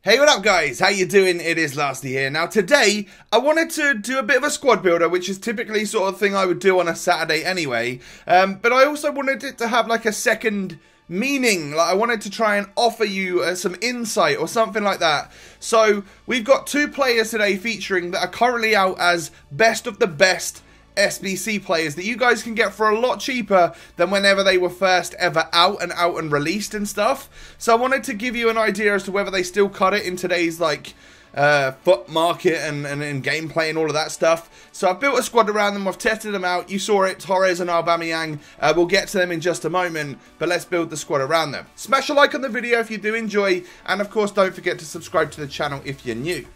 Hey, what up guys? How you doing? It is Lasty here. Now today, I wanted to do a bit of a squad builder, which is typically sort of thing I would do on a Saturday anyway. But I also wanted it to have like a second meaning. Like I wanted to try and offer you some insight or something like that. So we've got two players today featuring that are currently out as best of the best SBC players that you guys can get for a lot cheaper than whenever they were first ever out and released and stuff. So I wanted to give you an idea as to whether they still cut it in today's like foot market and gameplay and all of that stuff. So I've built a squad around them, I've tested them out, you saw it, Torres and Aubameyang. We'll get to them in just a moment, but let's build the squad around them. Smash a like on the video if you do enjoy, and of course don't forget to subscribe to the channel if you're new.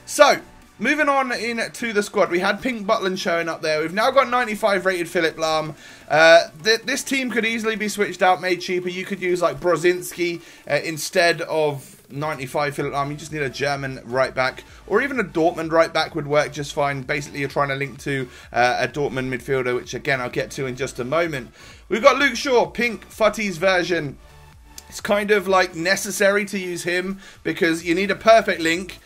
So moving on into the squad, we had Pink Butland showing up there. We've now got 95 rated Philipp Lahm. This team could easily be switched out, made cheaper. You could use like Brozinski instead of 95 Philipp Lahm. You just need a German right back, or even a Dortmund right back would work just fine. Basically, you're trying to link to a Dortmund midfielder, which again I'll get to in just a moment. We've got Luke Shaw, Pink Futty's version. It's kind of like necessary to use him because you need a perfect link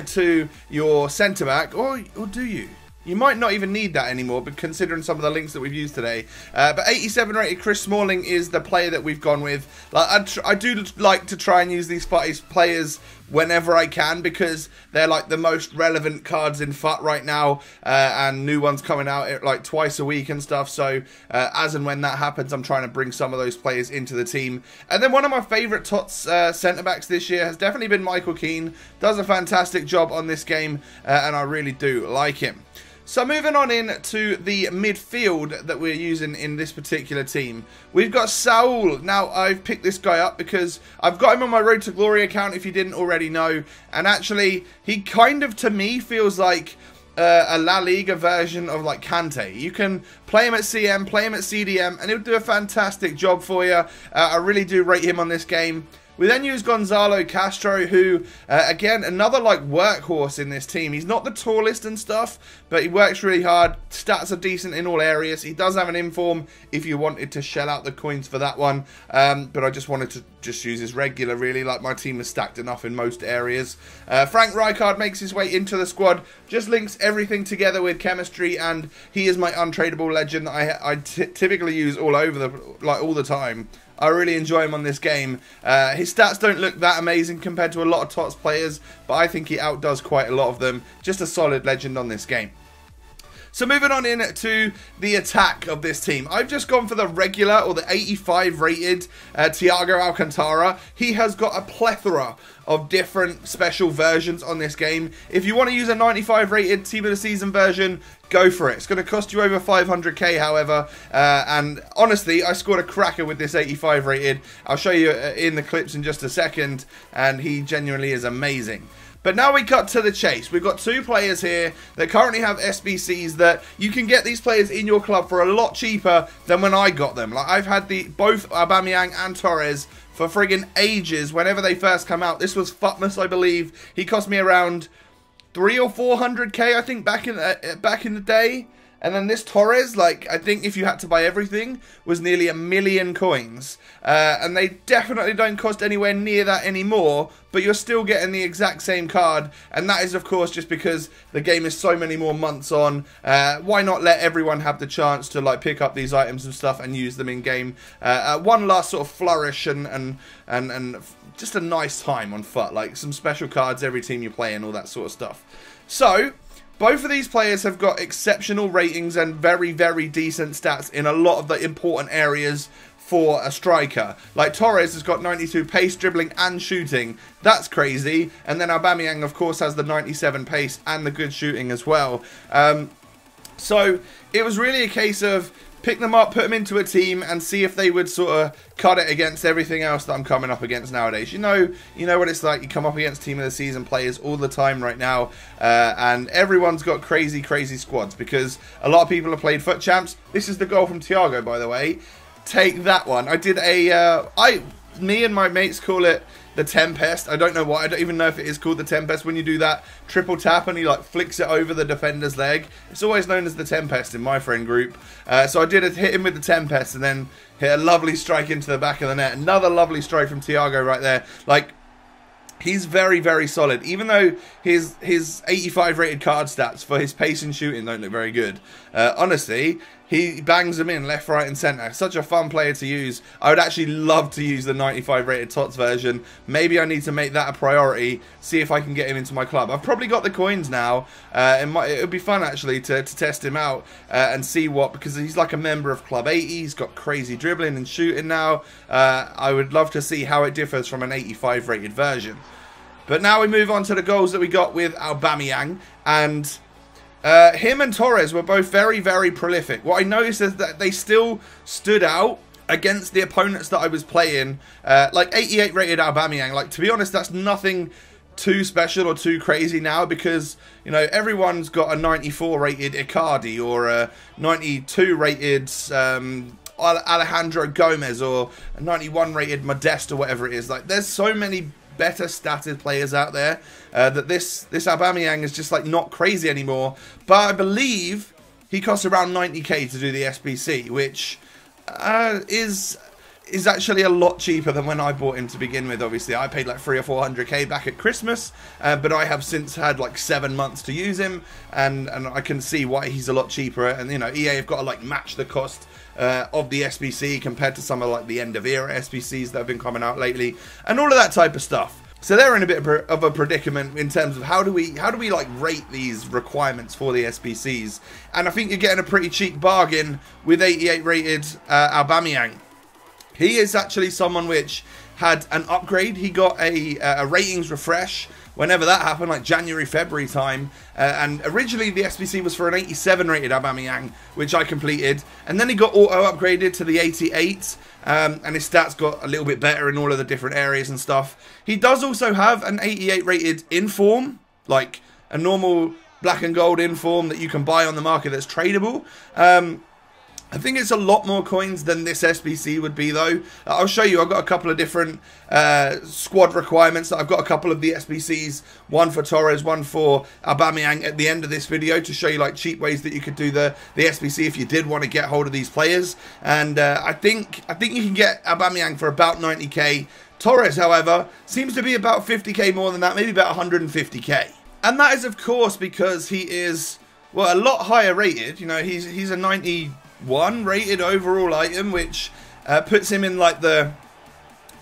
to your centre-back, or do you? You might not even need that anymore, but considering some of the links that we've used today. But 87 rated Chris Smalling is the player that we've gone with. Like I do like to try and use these players whenever I can, because they're like the most relevant cards in FUT right now, and new ones coming out like twice a week and stuff. So as and when that happens, I'm trying to bring some of those players into the team. And then one of my favourite TOTS centre-backs this year has definitely been Michael Keane. Does a fantastic job on this game, and I really do like him. So moving on in to the midfield that we're using in this particular team. We've got Saul. Now, I've picked this guy up because I've got him on my Road to Glory account, if you didn't already know. And actually, he kind of, to me, feels like a La Liga version of like Kante. You can play him at CM, play him at CDM, and he'll do a fantastic job for you. I really do rate him on this game. We then use Gonzalo Castro, who, again, another like workhorse in this team. He's not the tallest and stuff, but he works really hard. Stats are decent in all areas. He does have an inform if you wanted to shell out the coins for that one. But I just wanted to just use his regular, really. Like, my team is stacked enough in most areas. Frank Rijkaard makes his way into the squad. Just links everything together with chemistry, and he is my untradeable legend that I typically use all the time. I really enjoy him on this game. His stats don't look that amazing compared to a lot of TOTS players, but I think he outdoes quite a lot of them. Just a solid legend on this game. So moving on in to the attack of this team. I've just gone for the regular, or the 85 rated Thiago Alcantara. He has got a plethora of different special versions on this game. If you want to use a 95 rated Team of the Season version, go for it. It's going to cost you over 500k, however. And honestly, I scored a cracker with this 85 rated. I'll show you in the clips in just a second. And he genuinely is amazing. But now we cut to the chase. We've got two players here that currently have SBCs that you can get these players in your club for a lot cheaper than when I got them. Like, I've had both Aubameyang and Torres for friggin' ages whenever they first come out. This was Futmas, I believe. He cost me around 300 or 400k, I think, back in the day. And then this Torres, like, I think if you had to buy everything, was nearly 1 million coins. And they definitely don't cost anywhere near that anymore, but you're still getting the exact same card. And that is, of course, just because the game is so many more months on. Why not let everyone have the chance to, like, pick up these items and stuff and use them in-game? One last sort of flourish and just a nice time on FUT. Like, some special cards every team you play and all that sort of stuff. So both of these players have got exceptional ratings and very, very decent stats in a lot of the important areas for a striker. Like, Torres has got 92 pace, dribbling and shooting. That's crazy. And then Aubameyang, of course, has the 97 pace and the good shooting as well. So it was really a case of pick them up, put them into a team, and see if they would sort of cut it against everything else that I'm coming up against nowadays. You know what it's like. You come up against Team of the Season players all the time right now, and everyone's got crazy, crazy squads because a lot of people have played FUT Champs. This is the goal from Thiago, by the way. Take that one. I did me and my mates call it the Tempest. I don't know why. I don't even know if it is called the Tempest when you do that triple tap and he like flicks it over the defender's leg. It's always known as the Tempest in my friend group. So I did hit him with the Tempest and then hit a lovely strike into the back of the net. Another lovely strike from Thiago right there. Like, He's very, very solid. Even though his 85 rated card stats for his pace and shooting don't look very good. Honestly, he bangs them in left, right and centre. Such a fun player to use. I would actually love to use the 95 rated TOTS version. Maybe I need to make that a priority. See if I can get him into my club. I've probably got the coins now. It would be fun actually to test him out and see what, because he's like a member of Club 80. He's got crazy dribbling and shooting now. I would love to see how it differs from an 85 rated version. But now we move on to the goals that we got with Aubameyang, and him and Torres were both very, very prolific. What I noticed is that they still stood out against the opponents that I was playing. Like 88 rated Aubameyang, like, to be honest, that's nothing too special or too crazy now, because, you know, everyone's got a 94 rated Icardi or a 92 rated Alejandro Gomez or a 91 rated Modeste or whatever it is. Like, there's so many better statted players out there that this Aubameyang is just like not crazy anymore. But I believe he costs around 90k to do the SBC, which is actually a lot cheaper than when I bought him to begin with. Obviously, I paid like 300 or 400k back at Christmas, but I have since had like 7 months to use him, and I can see why he's a lot cheaper. And you know, EA have got to like match the cost of the SBC compared to some of like the end of era SBCs that have been coming out lately, and all of that type of stuff. So they're in a bit of a predicament in terms of how do we like rate these requirements for the SBCs. And I think you're getting a pretty cheap bargain with 88 rated Aubameyang. He is actually someone which had an upgrade. He got a ratings refresh whenever that happened, like January, February time. And originally the SBC was for an 87 rated Aubameyang, which I completed. And then he got auto upgraded to the 88. And his stats got a little bit better in all of the different areas and stuff. He does also have an 88 rated inform, like a normal black and gold inform that you can buy on the market that's tradable. I think it's a lot more coins than this SBC would be, though. I'll show you. I've got a couple of different squad requirements. I've got a couple of the SBCs, one for Torres, one for Aubameyang at the end of this video, to show you like cheap ways that you could do the SBC if you did want to get hold of these players. And I think you can get Aubameyang for about 90k. Torres, however, seems to be about 50k more than that, maybe about 150k. And that is, of course, because he is, well, a lot higher rated. You know, he's a 91 rated overall item, which puts him in like the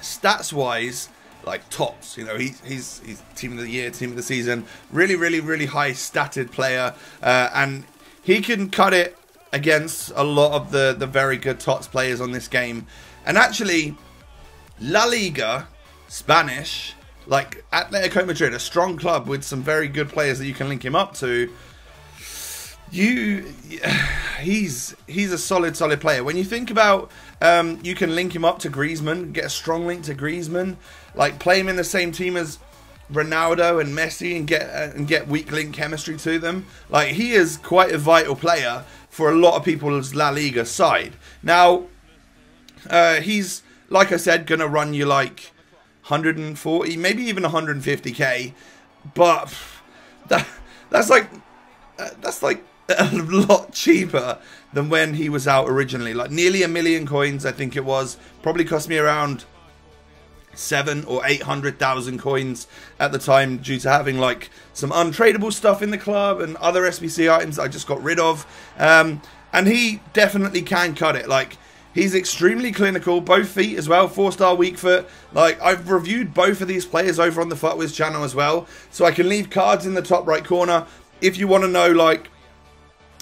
stats wise like tops. You know, he's team of the year, team of the season, really high statted player, and he can cut it against a lot of the very good TOTS players on this game. And actually, La Liga, Spanish, like Atletico Madrid, a strong club with some very good players that you can link him up to. He's a solid player. When you think about you can link him up to Griezmann, get a strong link to Griezmann, like play him in the same team as Ronaldo and Messi and get weak link chemistry to them. Like, he is quite a vital player for a lot of people's La Liga side. Now, he's, like I said, gonna run you like 140, maybe even 150k, but that's like a lot cheaper than when he was out originally. Like nearly 1 million coins, I think it was. Probably cost me around 700,000 or 800,000 coins at the time, due to having like some untradeable stuff in the club and other SBC items I just got rid of. And he definitely can cut it. Like, he's extremely clinical, both feet as well, 4-star weak foot. Like, I've reviewed both of these players over on the FUTWIZ channel as well, so I can leave cards in the top right corner if you want to know like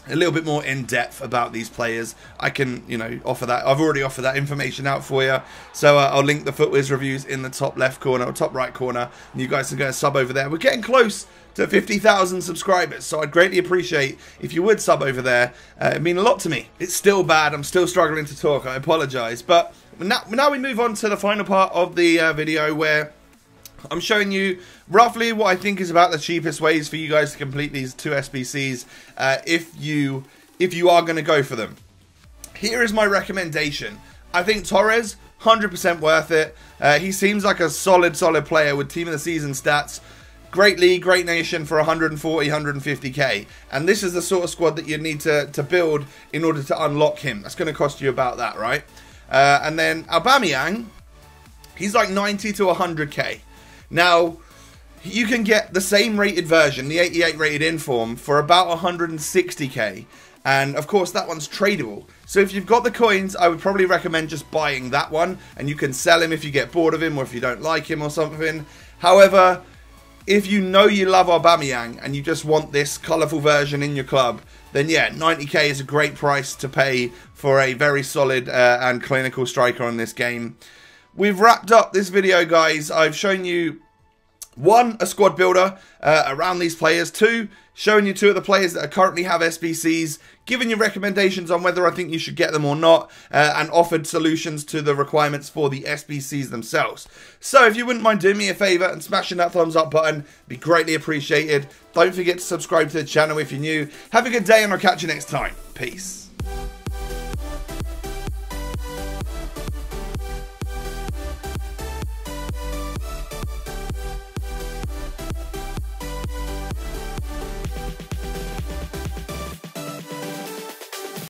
a little bit more in depth about these players. I can, you know, offer that. I've already offered that information out for you, so I'll link the FUTWIZ reviews in the top left corner or top right corner, and you guys can go and sub over there. We're getting close to 50,000 subscribers, so I'd greatly appreciate if you would sub over there. It'd mean a lot to me. It's still bad. I'm still struggling to talk. I apologize. But now we move on to the final part of the video, where I'm showing you roughly what I think is about the cheapest ways for you guys to complete these two SBCs, if you are going to go for them. Here is my recommendation. I think Torres, 100% worth it. He seems like a solid player with team of the season stats. Great league, great nation for 140, 150k. And this is the sort of squad that you need to build in order to unlock him. That's going to cost you about that, right? And then Aubameyang, he's like 90 to 100k. Now, you can get the same rated version, the 88 rated Inform, for about 160k. And of course that one's tradable. So if you've got the coins, I would probably recommend just buying that one, and you can sell him if you get bored of him or if you don't like him or something. However, if you know you love Aubameyang and you just want this colourful version in your club, then yeah, 90k is a great price to pay for a very solid and clinical striker on this game. We've wrapped up this video, guys. I've shown you, 1, a squad builder around these players. 2, showing you 2 of the players that currently have SBCs, giving you recommendations on whether I think you should get them or not, and offered solutions to the requirements for the SBCs themselves. So if you wouldn't mind doing me a favour and smashing that thumbs up button, it'd be greatly appreciated. Don't forget to subscribe to the channel if you're new. Have a good day, and I'll catch you next time. Peace.